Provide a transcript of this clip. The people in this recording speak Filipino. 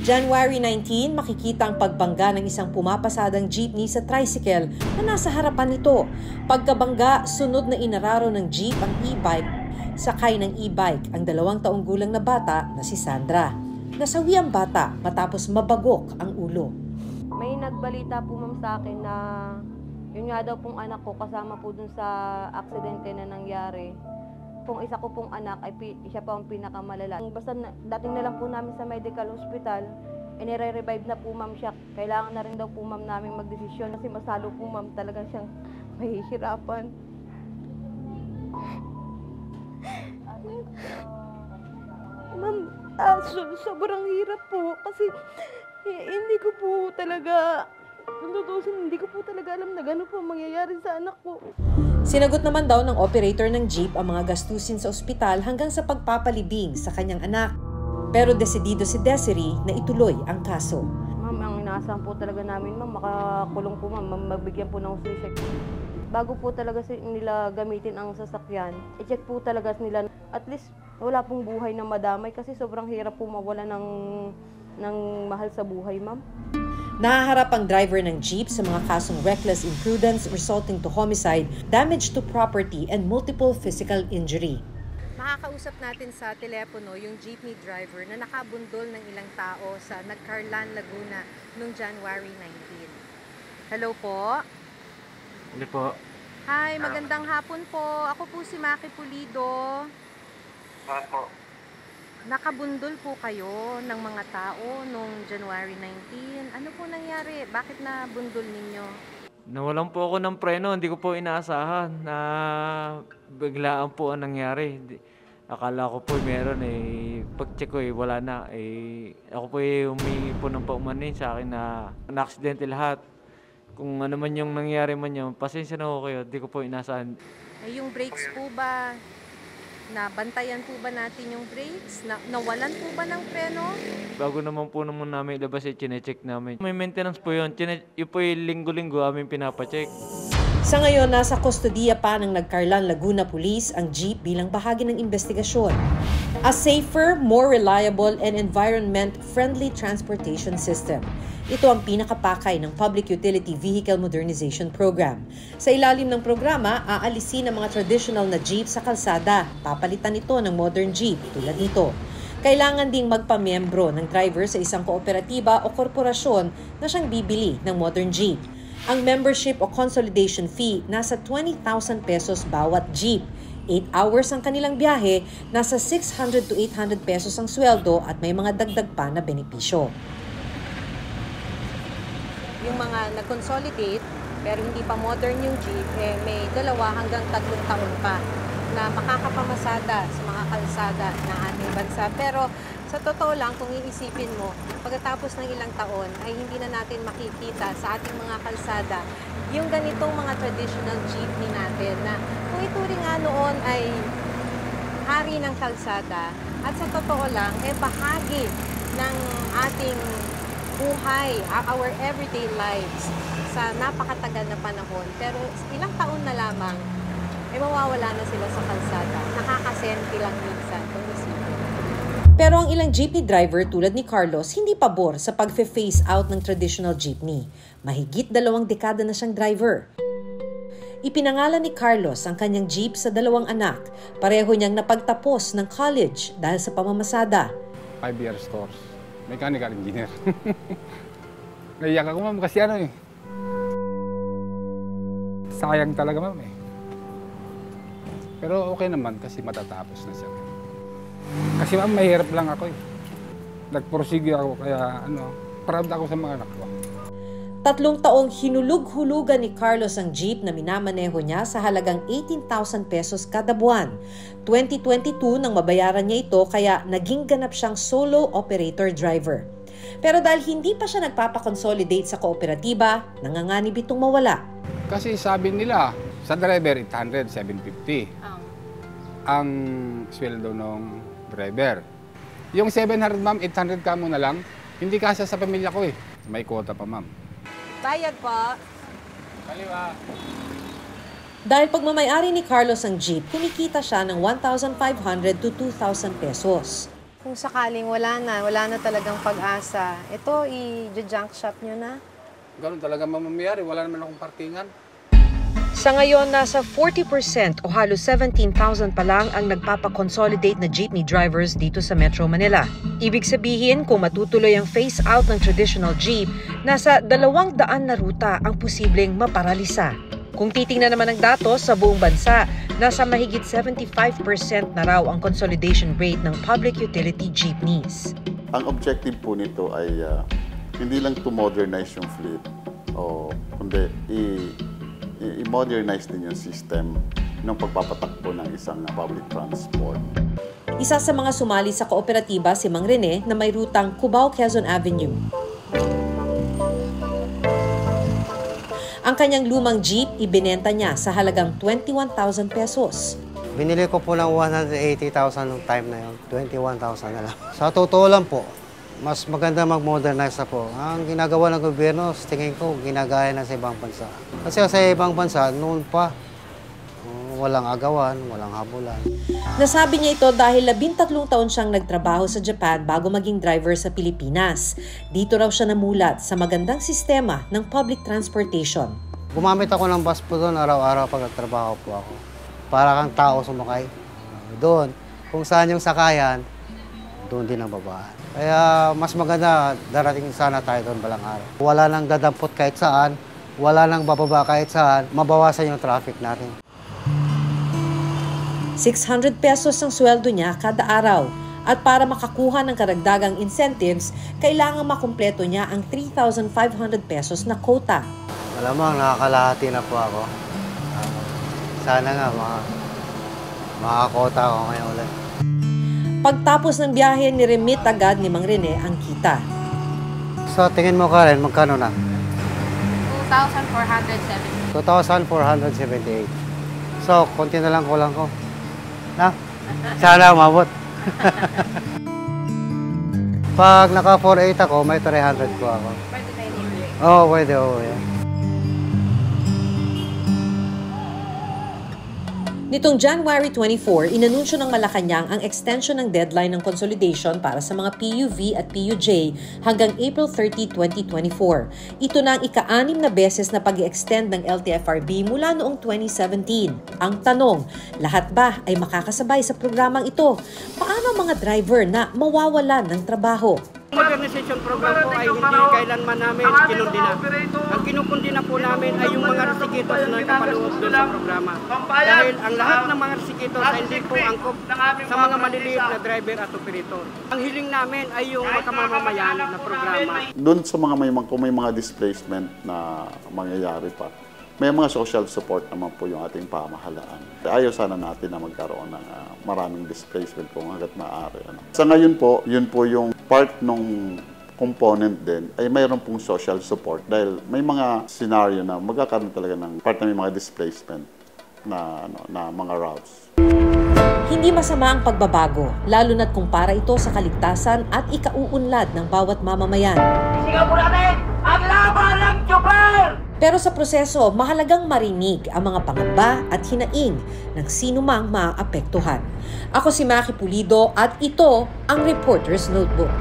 January 19, makikita ang pagbangga ng isang pumapasadang jeepney sa tricycle na nasa harapan nito. Pagkabangga, sunod na inararo ng jeep ang e-bike. Sakay ng e-bike ang 2 taong gulang na bata na si Sandra. Nasawi ang bata matapos mabagok ang ulo. May nagbalita po ma'am sa akin na yun nga daw pong anak ko kasama po dun sa aksidente na nangyari. Kung isa ko pong anak ay siya pa ang pinakamalala. Basta dating na lang po namin sa medical hospital, inire-revive na po ma'am siya. Kailangan na rin daw po ma'am namin magdesisyon kasi masalo po ma'am talaga siyang mahihirapan. Ma'am, sobrang hirap po kasi hindi ko po talaga hindi ko po talaga alam na gano'n po mangyayari sa anak ko. Sinagot naman daw ng operator ng jeep ang mga gastusin sa ospital hanggang sa pagpapalibing sa kanyang anak. Pero desidido si Desiree na ituloy ang kaso. Ma'am, ang inaasahan po talaga namin, ma'am, makakulong po, ma'am, magbigyan po ng hustisya. Bago po talaga nila gamitin ang sasakyan, i-check po talaga nila. At least wala pong buhay na madamay kasi sobrang hirap po mawala ng mahal sa buhay, ma'am. Nahaharap ang driver ng jeep sa mga kasong reckless imprudence resulting to homicide, damage to property, and multiple physical injury. Makakausap natin sa telepono yung jeepney driver na nakabundol ng ilang tao sa Nagcarlan, Laguna noong January 19. Hello po. Hello po. Hi, magandang hapon po. Ako po si Maki Pulido. Po. Nakabundol po kayo ng mga tao noong January 19. Ano po nangyari? Bakit nabundol ninyo? Nawalan po ako ng preno. Hindi ko po inaasahan na biglaan po ang nangyari. Akala ko po meron pag-check ko wala na. Ako po humingi po ng paumanin sa akin na na-aksidente lahat. Kung ano man yung nangyari man yun, pasensya na ako kayo. Hindi ko po inaasahan. Yung brakes po ba? Nabantayan po ba natin yung brakes? Nawalan po ba ng preno? Bago naman po namin ilabas chinecheck namin. May maintenance po yun. Yun po yung linggo-linggo aming pinapacheck. Sa ngayon, nasa kustodiya pa ng Nagcarlan, Laguna Police ang jeep bilang bahagi ng investigasyon. A safer, more reliable, and environment-friendly transportation system. Ito ang pinakapakay ng Public Utility Vehicle Modernization Program. Sa ilalim ng programa, aalisin ang mga traditional na jeep sa kalsada. Papalitan ito ng modern jeep tulad nito. Kailangan ding magpamiyembro ng driver sa isang kooperatiba o korporasyon na siyang bibili ng modern jeep. Ang membership o consolidation fee nasa 20,000 pesos bawat jeep. 8 hours ang kanilang biyahe, nasa 600 to 800 pesos ang sweldo at may mga dagdag pa na benepisyo. Yung mga nag-consolidate pero hindi pa modern yung jeep, may 2 hanggang 3 taon pa na makakapamasada sa mga kalsada ng ating bansa. Pero sa totoo lang, kung iisipin mo, pagkatapos ng ilang taon ay hindi na natin makikita sa ating mga kalsada yung ganitong mga traditional jeepney natin na kung ituring nga noon ay hari ng kalsada at sa totoo lang, bahagi ng ating buhay, our everyday lives sa napakatagal na panahon. Pero ilang taon na lamang, mawawala na sila sa kalsada. Nakakasenti lang minsan kung isipin. Pero ang ilang jeepney driver tulad ni Carlos hindi pabor sa pag-phase out ng traditional jeepney. Mahigit 2 dekada na siyang driver. Ipinangalan ni Carlos ang kanyang jeep sa 2 anak. Pareho niyang napagtapos ng college dahil sa pamamasada. 5 years course. Mechanical engineer. Naiyak ako ma'am kasi sayang talaga ma'am Pero okay naman kasi matatapos na siya. Kasi ma'am, mahirap lang ako Nagpursige ako kaya proud ako sa mga anak ko. 3 taong hinulug-hulugan ni Carlos ang jeep na minamaneho niya sa halagang 18,000 pesos kada buwan. 2022 nang mabayaran niya ito kaya naging ganap siyang solo operator driver. Pero dahil hindi pa siya nagpapakonsolidate sa kooperatiba, nanganganib itong mawala. Kasi sabi nila, sa driver 800, 750. Ang sweldo ng driver. Yung 700 ma'am, 800 ka mo na lang, hindi kasya sa pamilya ko May quota pa ma'am. Bayad po. Kaliwa. Dahil pagmamayari ni Carlos ang jeep, kumikita siya ng 1,500 to 2,000 pesos. Kung sakaling wala na talagang pag-asa, ito, i-junk shop nyo na. Ganun talaga mamamayari, wala naman akong parkingan. Sa ngayon, nasa 40% o halos 17,000 pa lang ang nagpapakonsolidate na jeepney drivers dito sa Metro Manila. Ibig sabihin, kung matutuloy ang phase-out ng traditional jeep, nasa 200 na ruta ang posibleng maparalisa. Kung titingnan naman ang datos sa buong bansa, nasa mahigit 75% na raw ang consolidation rate ng public utility jeepneys. Ang objective po nito ay hindi lang to modernize yung fleet, kundi i-modernize din yung system ng pagpapatakbo ng isang public transport. Isa sa mga sumali sa kooperatiba si Mang Rene na may rutang Cubao-Quezon Avenue. Ang kanyang lumang jeep, ibinenta niya sa halagang 21,000 pesos. Binili ko po ng 180,000 nung time na yun. 21,000 na lang. Sa totoo lang po, mas maganda mag-modernize na po. Ang ginagawa ng gobyerno, sa tingin ko, ginagaya na sa ibang bansa. Kasi sa ibang bansa, noon pa, walang agawan, walang habulan. Nasabi niya ito dahil 13 taon siyang nagtrabaho sa Japan bago maging driver sa Pilipinas. Dito raw siya namulat sa magandang sistema ng public transportation. Gumamit ako ng bus po doon araw-araw pag nagtrabaho po ako. Para kang tao sumakay. Doon, kung saan yung sakayan, doon din ang babaan. Kaya mas maganda darating sana tayo doon balang araw. Wala nang dadampot kahit saan, wala nang bababa kahit saan, mabawasan yung traffic natin. 600 pesos ang sweldo niya kada araw. At para makakuha ng karagdagang incentives, kailangang makumpleto niya ang 3,500 pesos na quota. Alam mo, nakakalahati na po ako. Sana nga makakota ako ngayon ulit. Pagtapos ng biyahe, niremit agad ni Mang Rene ang kita. So, tingin mo Karen, magkano na? 2,470. 2,478. So, konti na lang kulang ko. Na? Sana umabot. Pag naka 4.8 ako, may 300 ko ako. Pwede na inibre. Oo, pwede. Oo, yeah. Nitong January 24, inanunsyo ng Malacanang ang extension ng deadline ng consolidation para sa mga PUV at PUJ hanggang April 30, 2024. Ito na ang ika-6 na beses na pag-extend ng LTFRB mula noong 2017. Ang tanong, lahat ba ay makakasabay sa programang ito? Paano ang mga driver na mawawalan ng trabaho? Ang modernization program po ay hindi kailanman namin kinundina. Ang kinukundina po namin ay yung mga resikitos na nakapaloob doon sa programa. Dahil ang lahat ng mga resikitos ay hindi po angkop sa mga maliliit na driver at operator. Ang hiling namin ay yung makamamayan na programa. Doon sa mga kung may mga displacement na mangyayari pa, may mga social support naman po yung ating pamahalaan. Ayaw sana natin na magkaroon ng maraming displacement kung hanggat maaari. Sa ngayon po, yun po yung part ng component din ay mayroon pong social support dahil may mga scenario na magkakaroon talaga ng part na may mga displacement na mga routes. Hindi masama ang pagbabago, lalo na't kumpara ito sa kaligtasan at ikauunlad ng bawat mamamayan. Sigaw po natin ang laban ng chopper! Pero sa proseso, mahalagang marinig ang mga pangamba at hinaing ng sinumang maaapektuhan. Ako si Maki Pulido at ito ang Reporter's Notebook.